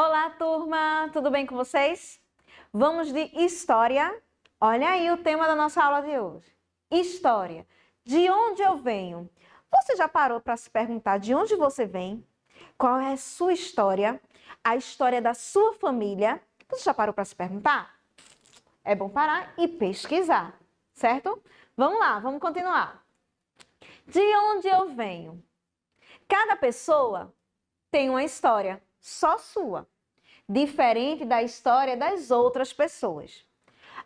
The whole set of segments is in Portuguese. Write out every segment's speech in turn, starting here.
Olá, turma! Tudo bem com vocês? Vamos de história? Olha aí o tema da nossa aula de hoje. História. De onde eu venho? Você já parou para se perguntar de onde você vem? Qual é a sua história? A história da sua família? Você já parou para se perguntar? É bom parar e pesquisar, certo? Vamos lá, vamos continuar. De onde eu venho? Cada pessoa tem uma história só sua, diferente da história das outras pessoas.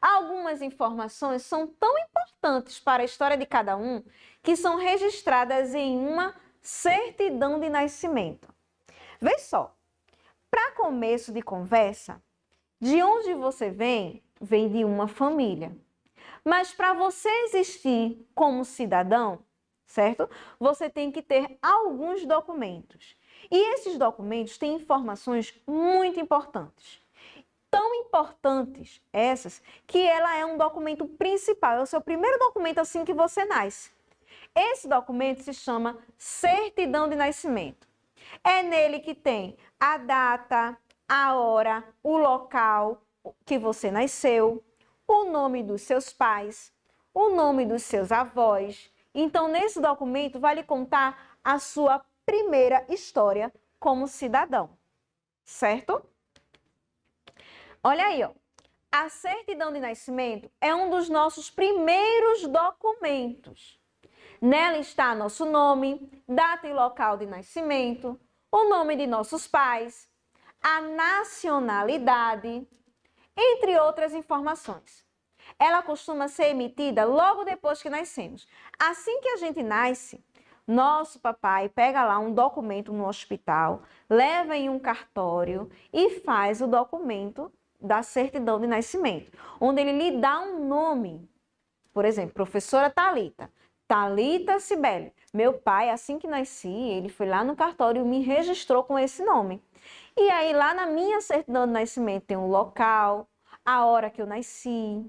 Algumas informações são tão importantes para a história de cada um que são registradas em uma certidão de nascimento. Vê só, para começo de conversa, de onde você vem, vem de uma família. Mas para você existir como cidadão, certo? Você tem que ter alguns documentos. E esses documentos têm informações muito importantes. Tão importantes essas que ela é um documento principal, é o seu primeiro documento assim que você nasce. Esse documento se chama Certidão de Nascimento. É nele que tem a data, a hora, o local que você nasceu, o nome dos seus pais, o nome dos seus avós. Então, nesse documento vai lhe contar a sua primeira história como cidadão, certo? Olha aí, ó. A certidão de nascimento é um dos nossos primeiros documentos. Nela está nosso nome, data e local de nascimento, o nome de nossos pais, a nacionalidade, entre outras informações. Ela costuma ser emitida logo depois que nascemos. Assim que a gente nasce, nosso papai pega lá um documento no hospital, leva em um cartório e faz o documento da certidão de nascimento, onde ele lhe dá um nome. Por exemplo, professora Thalita. Thalita Cibele. Meu pai, assim que nasci, ele foi lá no cartório e me registrou com esse nome. E aí, lá na minha certidão de nascimento, tem o local, a hora que eu nasci,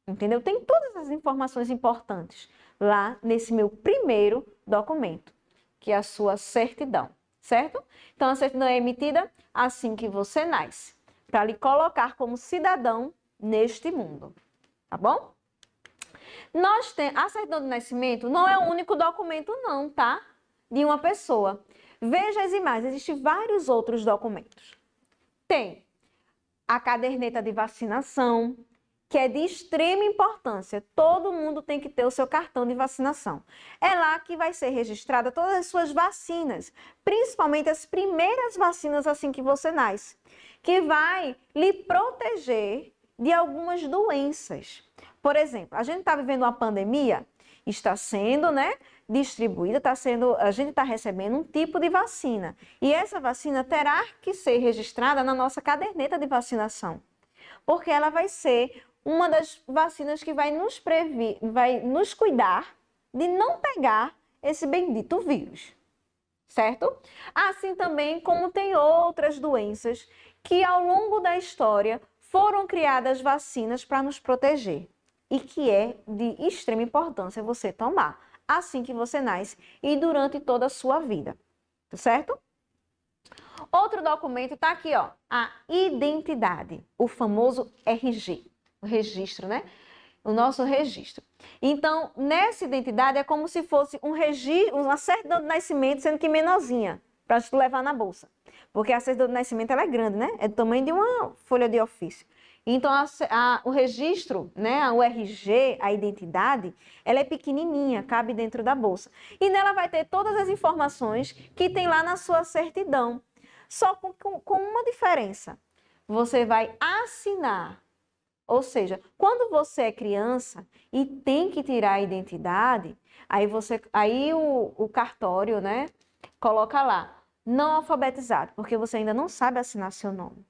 entendeu? Tem todas as informações importantes lá nesse meu primeiro documento, que é a sua certidão, certo? Então, a certidão é emitida assim que você nasce, para lhe colocar como cidadão neste mundo, tá bom? A certidão de nascimento não é o único documento não, tá? De uma pessoa. Veja as imagens, existem vários outros documentos. Tem a caderneta de vacinação, que é de extrema importância. Todo mundo tem que ter o seu cartão de vacinação. É lá que vai ser registrada todas as suas vacinas, principalmente as primeiras vacinas assim que você nasce, que vai lhe proteger de algumas doenças. Por exemplo, a gente está vivendo uma pandemia, está sendo, distribuída, a gente está recebendo um tipo de vacina. E essa vacina terá que ser registrada na nossa caderneta de vacinação, porque ela vai ser uma das vacinas que vai nos cuidar de não pegar esse bendito vírus, certo? Assim também como tem outras doenças que ao longo da história foram criadas vacinas para nos proteger e que é de extrema importância você tomar assim que você nasce e durante toda a sua vida, certo? Outro documento está aqui, ó, a identidade, o famoso RG, o registro, né? O nosso registro. Então, nessa identidade é como se fosse um registro, uma certidão de nascimento, sendo que menorzinha, para tu levar na bolsa. Porque a certidão de nascimento ela é grande, né? É do tamanho de uma folha de ofício. Então, o registro, né, o RG, a identidade, ela é pequenininha, cabe dentro da bolsa. E nela vai ter todas as informações que tem lá na sua certidão. Só com uma diferença. Você vai assinar. Ou seja, quando você é criança e tem que tirar a identidade, aí o cartório, né, coloca lá, não alfabetizado, porque você ainda não sabe assinar seu nome.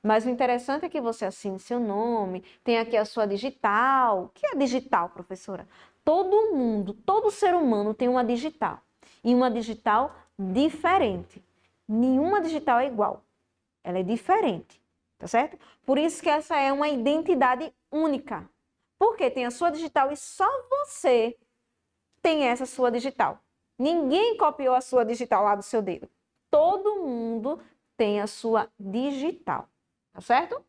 Mas o interessante é que você assine seu nome, tem aqui a sua digital. O que é digital, professora? Todo mundo, todo ser humano tem uma digital. E uma digital diferente. Nenhuma digital é igual. Ela é diferente, tá certo? Por isso que essa é uma identidade única. Porque tem a sua digital e só você tem essa sua digital. Ninguém copiou a sua digital lá do seu dedo. Todo mundo tem a sua digital, tá certo?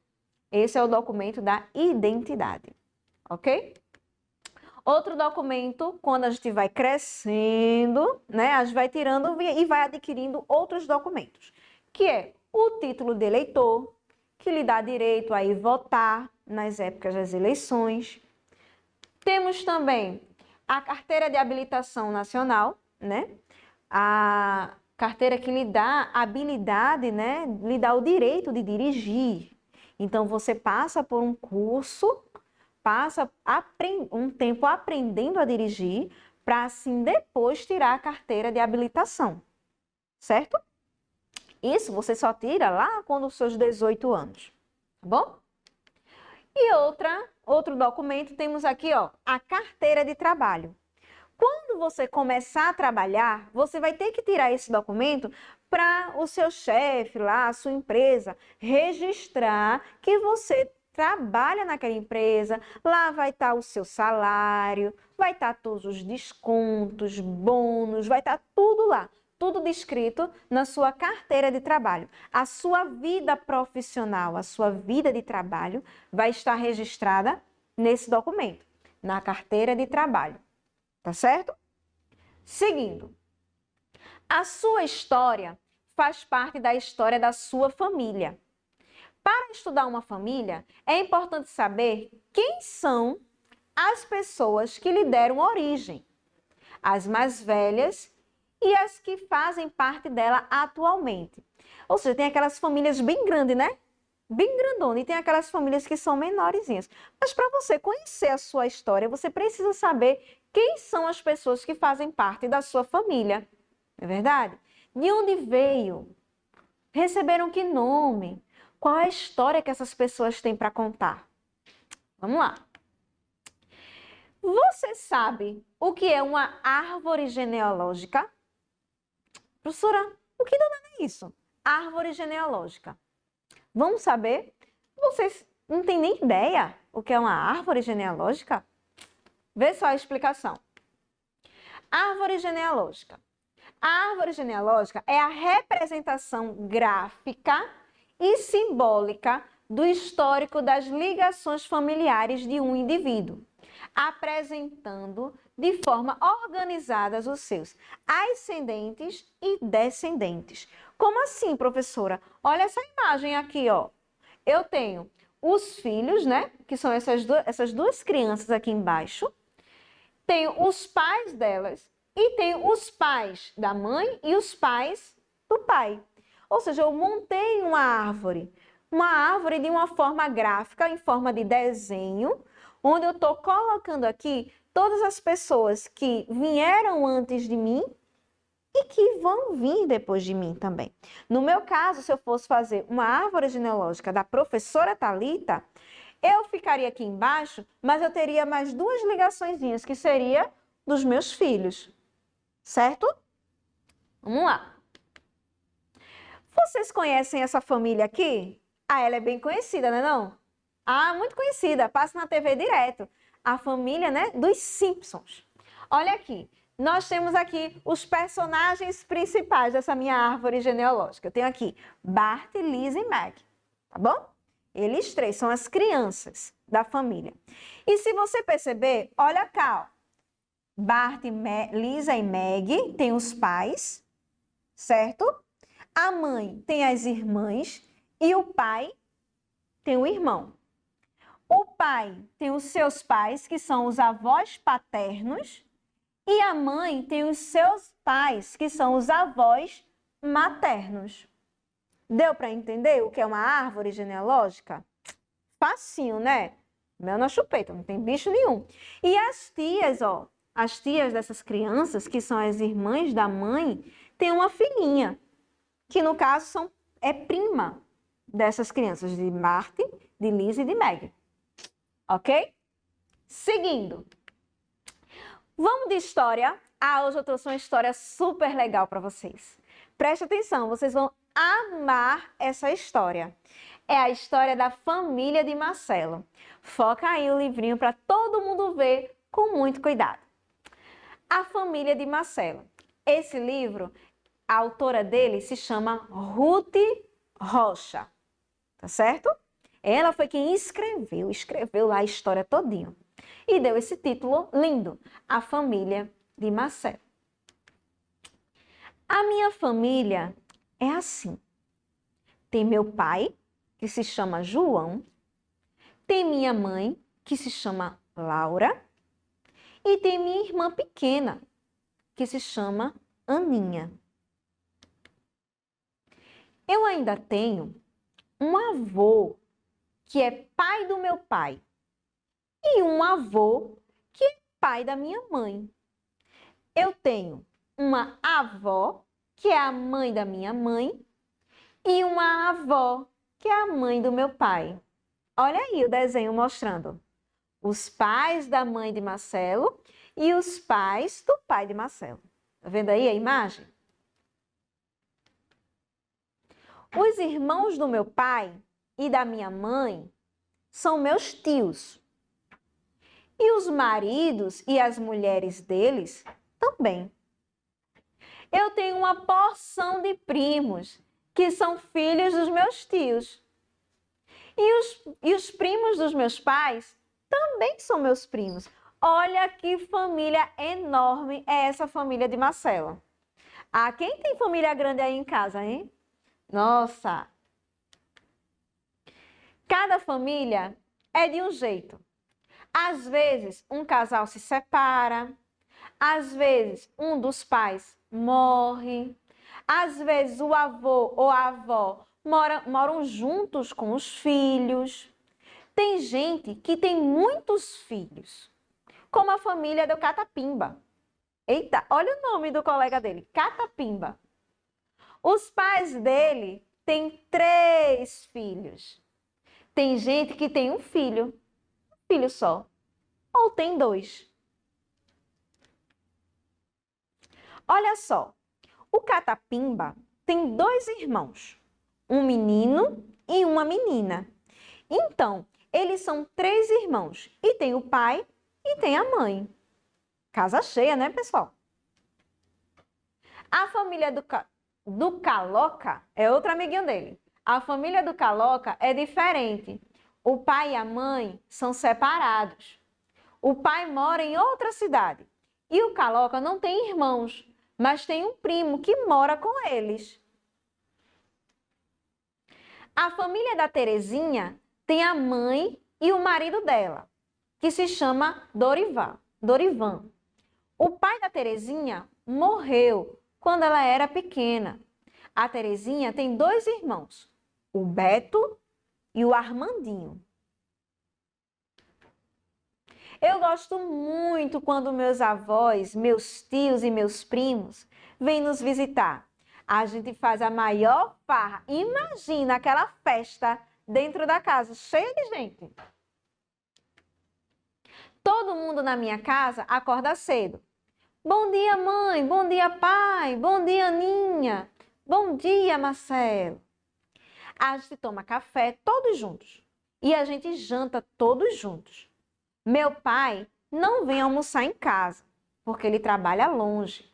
Esse é o documento da identidade, ok? Outro documento, quando a gente vai crescendo, né, a gente vai tirando e vai adquirindo outros documentos, que é o título de eleitor, que lhe dá direito a ir votar nas épocas das eleições. Temos também a carteira de habilitação nacional, né? A carteira que lhe dá habilidade, né? Lhe dá o direito de dirigir. Então, você passa por um curso, passa um tempo aprendendo a dirigir, para assim depois tirar a carteira de habilitação, certo? Isso você só tira lá quando os seus 18 anos, tá bom? E outro documento, temos aqui, ó, a carteira de trabalho. Quando você começar a trabalhar, você vai ter que tirar esse documento para o seu chefe lá, a sua empresa, registrar que você trabalha naquela empresa. Lá vai estar o seu salário, vai estar todos os descontos, bônus, vai estar tudo lá. Tudo descrito na sua carteira de trabalho. A sua vida profissional, a sua vida de trabalho vai estar registrada nesse documento, na carteira de trabalho. Tá certo? Seguindo. A sua história faz parte da história da sua família. Para estudar uma família, é importante saber quem são as pessoas que lhe deram origem, as mais velhas e as que fazem parte dela atualmente. Ou seja, tem aquelas famílias bem grandes, né? Bem grandona, e tem aquelas famílias que são menorzinhas. Mas para você conhecer a sua história, você precisa saber quem são as pessoas que fazem parte da sua família. Não é verdade? De onde veio? Receberam que nome? Qual é a história que essas pessoas têm para contar? Vamos lá. Você sabe o que é uma árvore genealógica? Professora, o que danado é isso? Árvore genealógica. Vamos saber? Vocês não têm nem ideia o que é uma árvore genealógica? Vê só a explicação. Árvore genealógica. A árvore genealógica é a representação gráfica e simbólica do histórico das ligações familiares de um indivíduo, apresentando de forma organizada os seus ascendentes e descendentes. Como assim, professora? Olha essa imagem aqui, ó. Eu tenho os filhos, né? Que são essas duas crianças aqui embaixo. Tenho os pais delas e tenho os pais da mãe e os pais do pai. Ou seja, eu montei uma árvore de uma forma gráfica, em forma de desenho, onde eu estou colocando aqui todas as pessoas que vieram antes de mim e que vão vir depois de mim também. No meu caso, se eu fosse fazer uma árvore genealógica da professora Thalita, eu ficaria aqui embaixo, mas eu teria mais duas ligaçõezinhas, que seria dos meus filhos, certo? Vamos lá. Vocês conhecem essa família aqui? Ah, ela é bem conhecida, não é não? Ah, muito conhecida, passa na TV direto. A família, né, dos Simpsons. Olha aqui, nós temos aqui os personagens principais dessa minha árvore genealógica. Eu tenho aqui Bart, Lisa e Meg, tá bom? Eles três são as crianças da família. E se você perceber, olha cá, ó. Bart, Lisa e Meg têm os pais, certo? A mãe tem as irmãs e o pai tem o irmão. O pai tem os seus pais, que são os avós paternos, e a mãe tem os seus pais, que são os avós maternos. Deu para entender o que é uma árvore genealógica? Facinho, né? Mel na chupeta, não tem bicho nenhum. E as tias, ó, as tias dessas crianças, que são as irmãs da mãe, têm uma filhinha, que no caso é prima dessas crianças, de Bart, de Lisa e de Meg. Ok? Seguindo. Vamos de história. Ah, hoje eu trouxe uma história super legal para vocês. Preste atenção, vocês vão amar essa história. É a história da família de Marcelo. Foca aí o livrinho para todo mundo ver com muito cuidado. A família de Marcelo. Esse livro, a autora dele se chama Ruth Rocha, tá certo? Ela foi quem escreveu lá a história todinha. E deu esse título lindo, A Família de Marcelo. A minha família é assim. Tem meu pai, que se chama João. Tem minha mãe, que se chama Laura. E tem minha irmã pequena, que se chama Aninha. Eu ainda tenho um avô, que é pai do meu pai. E um avô, que é pai da minha mãe. Eu tenho uma avó, que é a mãe da minha mãe. E uma avó, que é a mãe do meu pai. Olha aí o desenho mostrando os pais da mãe de Marcelo e os pais do pai de Marcelo. Tá vendo aí a imagem? Os irmãos do meu pai e da minha mãe são meus tios. E os maridos e as mulheres deles também. Eu tenho uma porção de primos que são filhos dos meus tios. E os primos dos meus pais também são meus primos. Olha que família enorme é essa família de Marcelo. Ah, quem tem família grande aí em casa, hein? Nossa! Cada família é de um jeito. Às vezes, um casal se separa. Às vezes, um dos pais morre. Às vezes, o avô ou a avó moram juntos com os filhos. Tem gente que tem muitos filhos, como a família do Catapimba. Eita, olha o nome do colega dele, Catapimba. Os pais dele têm 3 filhos. Tem gente que tem um filho só, ou tem 2. Olha só, o Catapimba tem 2 irmãos, um menino e uma menina. Então, eles são 3 irmãos e tem o pai e tem a mãe. Casa cheia, né, pessoal? A família do Caloca é outro amiguinho dele. A família do Caloca é diferente. O pai e a mãe são separados. O pai mora em outra cidade. E o Caloca não tem irmãos, mas tem um primo que mora com eles. A família da Terezinha tem a mãe e o marido dela, que se chama Dorivan. O pai da Terezinha morreu quando ela era pequena. A Terezinha tem 2 irmãos, o Beto e o Armandinho. Eu gosto muito quando meus avós, meus tios e meus primos vêm nos visitar. A gente faz a maior farra. Imagina aquela festa dentro da casa, cheia de gente. Todo mundo na minha casa acorda cedo. Bom dia, mãe. Bom dia, pai. Bom dia, Aninha. Bom dia, Marcelo. A gente toma café todos juntos e a gente janta todos juntos. Meu pai não vem almoçar em casa, porque ele trabalha longe.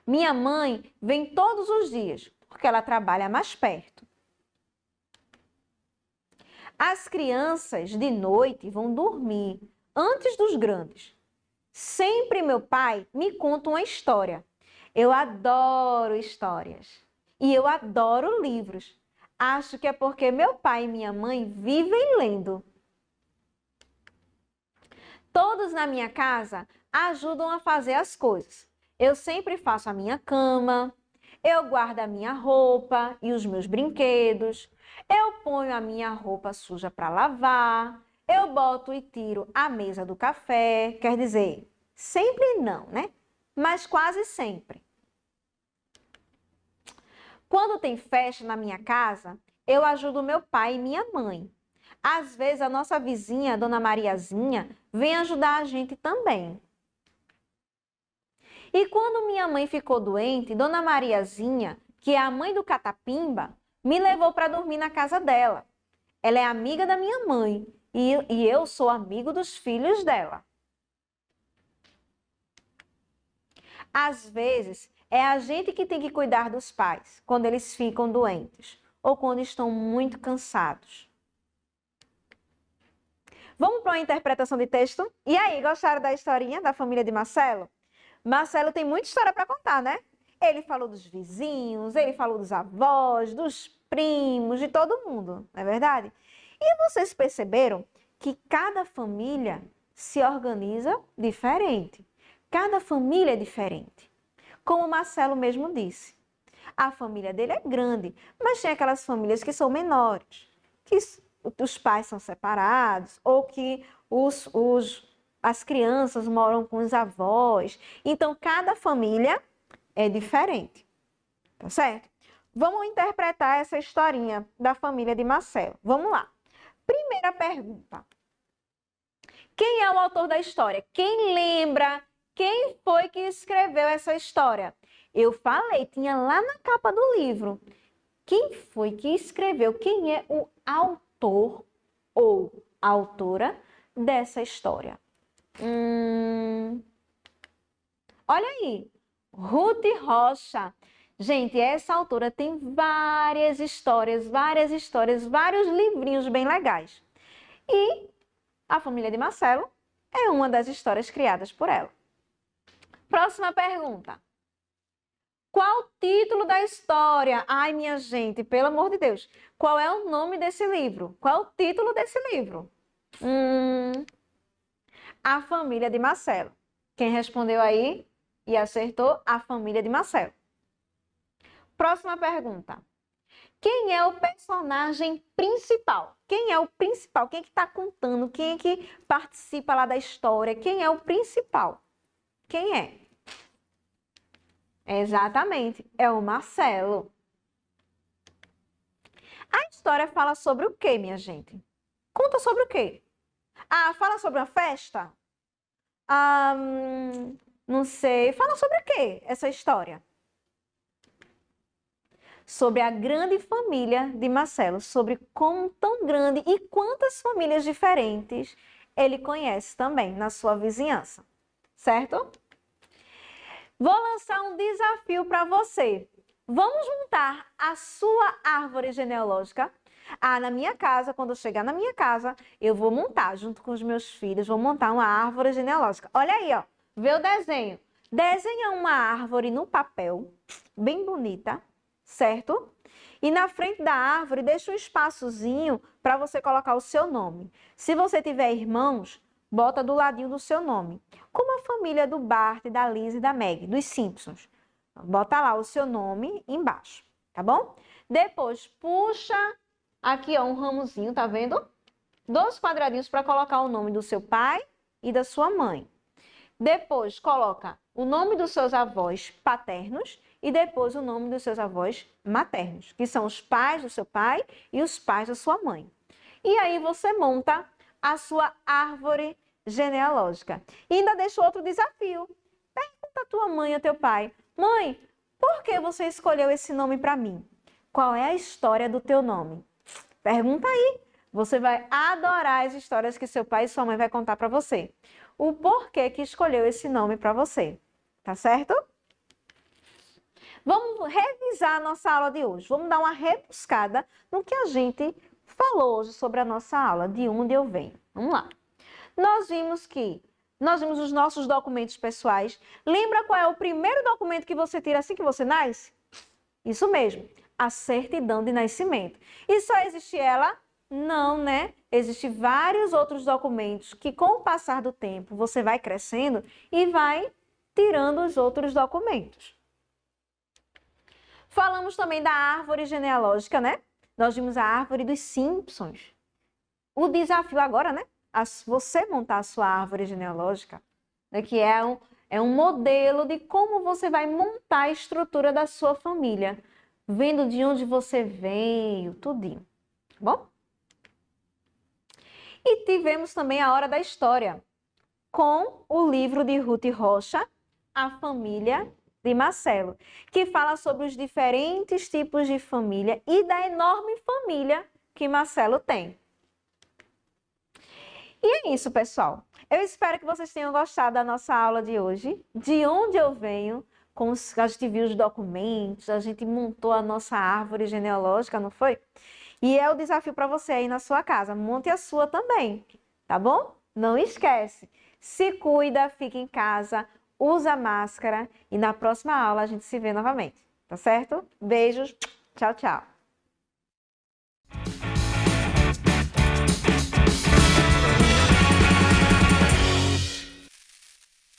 Minha mãe vem todos os dias, porque ela trabalha mais perto. As crianças de noite vão dormir antes dos grandes. Sempre meu pai me conta uma história. Eu adoro histórias e eu adoro livros. Acho que é porque meu pai e minha mãe vivem lendo. Todos na minha casa ajudam a fazer as coisas. Eu sempre faço a minha cama, eu guardo a minha roupa e os meus brinquedos, eu ponho a minha roupa suja para lavar, eu boto e tiro a mesa do café, quer dizer, sempre não, né? Mas quase sempre. Quando tem festa na minha casa, eu ajudo meu pai e minha mãe. Às vezes a nossa vizinha, Dona Mariazinha, vem ajudar a gente também. E quando minha mãe ficou doente, Dona Mariazinha, que é a mãe do Catapimba, me levou para dormir na casa dela. Ela é amiga da minha mãe e eu sou amigo dos filhos dela. Às vezes, é a gente que tem que cuidar dos pais quando eles ficam doentes. ou quando estão muito cansados. Vamos para uma interpretação de texto? E aí, gostaram da historinha da família de Marcelo? Marcelo tem muita história para contar, né? Ele falou dos vizinhos, ele falou dos avós, dos primos, de todo mundo, não é verdade? E vocês perceberam que cada família se organiza diferente. Cada família é diferente. Como o Marcelo mesmo disse, a família dele é grande, mas tem aquelas famílias que são menores, que os pais são separados ou que as crianças moram com os avós. Então, cada família é diferente, tá certo? Vamos interpretar essa historinha da família de Marcelo. Vamos lá. Primeira pergunta. Quem é o autor da história? Quem lembra? Quem foi que escreveu essa história? Eu falei, tinha lá na capa do livro. Quem foi que escreveu? Quem é o autor ou autora dessa história? Olha aí, Ruth Rocha. Gente, essa autora tem vários livrinhos bem legais. E a família de Marcelo é uma das histórias criadas por ela. Próxima pergunta. Qual o título da história? Ai, minha gente, pelo amor de Deus. Qual é o nome desse livro? Qual é o título desse livro? A família de Marcelo. Quem respondeu aí e acertou? A família de Marcelo. Próxima pergunta. Quem é o personagem principal? Quem é o principal? Quem é que está contando? Quem é que participa lá da história? Quem é o principal? Quem é? Exatamente, é o Marcelo. A história fala sobre o quê, minha gente? Conta sobre o quê? Ah, fala sobre uma festa? Não sei. Fala sobre o quê essa história? Sobre a grande família de Marcelo, sobre como tão grande e quantas famílias diferentes ele conhece também na sua vizinhança, certo? Vou lançar um desafio para você. Vamos montar a sua árvore genealógica? Na minha casa, quando eu chegar na minha casa, eu vou montar, junto com os meus filhos, vou montar uma árvore genealógica. Olha aí, ó, vê o desenho. Desenha uma árvore no papel, bem bonita, certo? E na frente da árvore, deixa um espaçozinho para você colocar o seu nome. Se você tiver irmãos, bota do ladinho do seu nome. Como a família do Bart, da Liz e da Meg, dos Simpsons. Bota lá o seu nome embaixo, tá bom? Depois, puxa aqui, ó, um ramozinho, tá vendo? 2 quadradinhos para colocar o nome do seu pai e da sua mãe. Depois, coloca o nome dos seus avós paternos e depois o nome dos seus avós maternos, que são os pais do seu pai e os pais da sua mãe. E aí você monta a sua árvore genealógica. E ainda deixo outro desafio. Pergunta a tua mãe ou teu pai: mãe, por que você escolheu esse nome para mim? Qual é a história do teu nome? Pergunta aí. Você vai adorar as histórias que seu pai e sua mãe vai contar para você. O porquê que escolheu esse nome para você. Tá certo? Vamos revisar a nossa aula de hoje. Vamos dar uma rebuscada no que a gente falou hoje sobre a nossa aula, de onde eu venho. Vamos lá. Nós vimos os nossos documentos pessoais. Lembra qual é o primeiro documento que você tira assim que você nasce? Isso mesmo, a certidão de nascimento. E só existe ela? Não, né? Existem vários outros documentos que, com o passar do tempo, você vai crescendo e vai tirando os outros documentos. Falamos também da árvore genealógica, né? Nós vimos a árvore dos Simpsons. O desafio agora, né? Você montar a sua árvore genealógica, né? Que é um modelo de como você vai montar a estrutura da sua família, vendo de onde você veio, tudinho, tá bom? E tivemos também a Hora da História, com o livro de Ruth Rocha, A Família de Marcelo, que fala sobre os diferentes tipos de família e da enorme família que Marcelo tem. E é isso, pessoal. Eu espero que vocês tenham gostado da nossa aula de hoje, de onde eu venho, a gente viu os documentos, a gente montou a nossa árvore genealógica, não foi? E é o desafio para você aí na sua casa. Monte a sua também, tá bom? Não esquece. Se cuida, fica em casa, usa máscara e na próxima aula a gente se vê novamente, tá certo? Beijos, tchau, tchau.